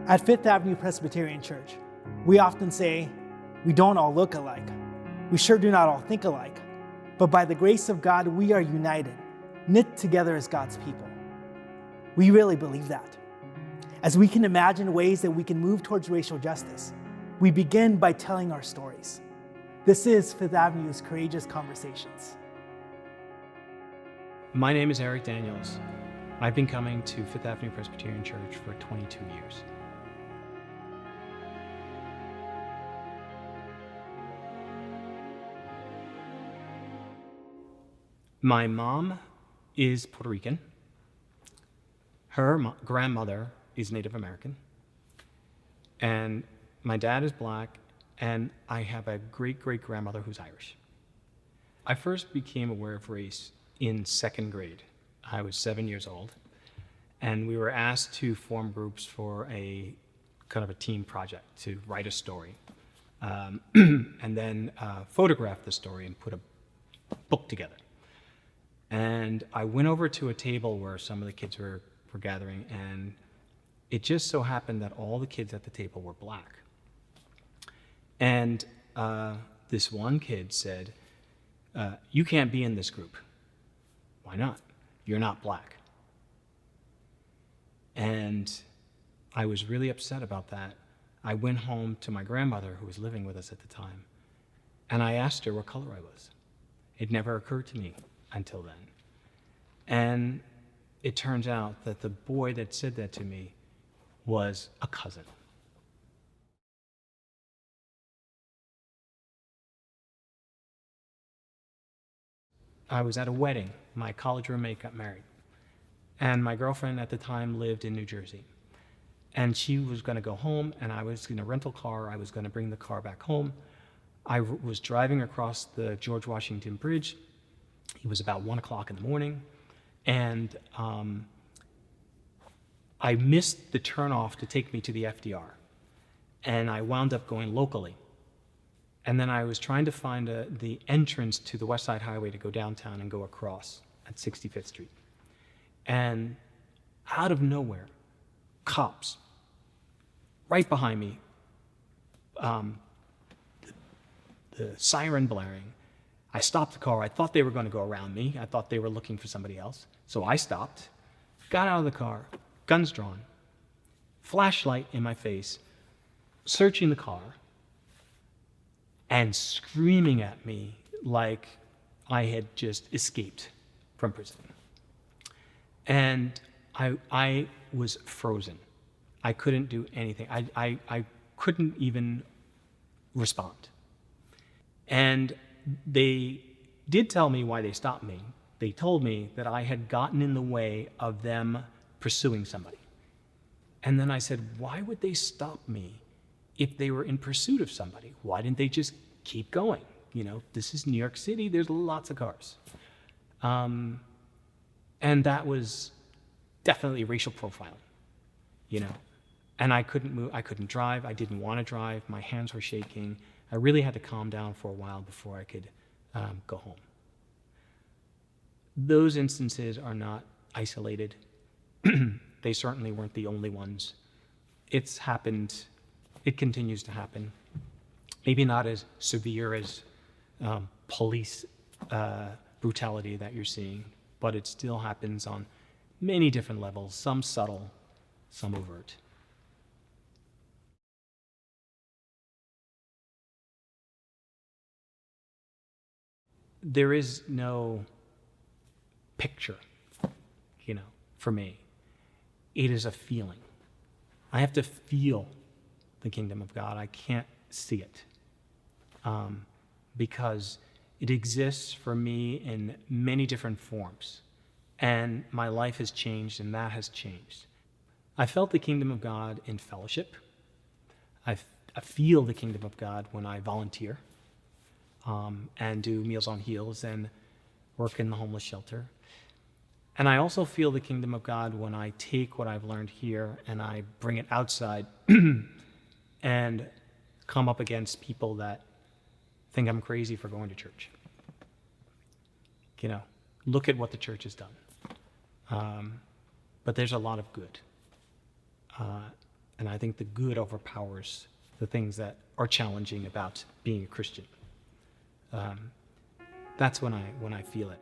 At Fifth Avenue Presbyterian Church, we often say, we don't all look alike. We sure do not all think alike. But by the grace of God, we are united, knit together as God's people. We really believe that. As we can imagine ways that we can move towards racial justice, we begin by telling our stories. This is Fifth Avenue's Courageous Conversations. My name is Eric Daniels. I've been coming to Fifth Avenue Presbyterian Church for 22 years. My mom is Puerto Rican. Her grandmother is Native American. And my dad is Black, and I have a great-great-grandmother who's Irish. I first became aware of race in second grade. I was 7 years old, and we were asked to form groups for a kind of a team project to write a story, and then photograph the story and put a book together. And I went over to a table where some of the kids were gathering, and it just so happened that all the kids at the table were Black. And this one kid said, you can't be in this group. Why not? You're not Black. And I was really upset about that. I went home to my grandmother, who was living with us at the time, and I asked her what color I was. It never occurred to me until then. And it turns out that the boy that said that to me was a cousin. I was at a wedding. My college roommate got married. And my girlfriend at the time lived in New Jersey. And she was going to go home, and I was in a rental car. I was going to bring the car back home. I was driving across the George Washington Bridge. It was about 1 o'clock in the morning. And I missed the turnoff to take me to the FDR. And I wound up going locally. And then I was trying to find the entrance to the West Side Highway to go downtown and go across at 65th Street. And out of nowhere, cops, right behind me, the siren blaring. I stopped the car. I thought they were going to go around me. I thought they were looking for somebody else. So I stopped, got out of the car, guns drawn, flashlight in my face, searching the car, and screaming at me like I had just escaped from prison. And I was frozen. I couldn't do anything. I couldn't even respond. And they did tell me why they stopped me. They told me that I had gotten in the way of them pursuing somebody. And then I said, why would they stop me if they were in pursuit of somebody? Why didn't they just keep going? You know, this is New York City, there's lots of cars. And that was definitely racial profiling, you know. And I couldn't move, I couldn't drive, I didn't want to drive, my hands were shaking. I really had to calm down for a while before I could go home. Those instances are not isolated. They certainly weren't the only ones. It's happened, it continues to happen. Maybe not as severe as police brutality that you're seeing, but it still happens on many different levels, some subtle, some overt. There is no picture, you know, for me. It is a feeling. I have to feel the kingdom of God. I can't see it because it exists for me in many different forms. And my life has changed, and that has changed. I felt the kingdom of God in fellowship. I feel the kingdom of God when I volunteer and do Meals on Heels and work in the homeless shelter. And I also feel the kingdom of God when I take what I've learned here and I bring it outside and come up against people that think I'm crazy for going to church. You know, look at what the church has done. But there's a lot of good. And And I think the good overpowers the things that are challenging about being a Christian. That's when I feel it.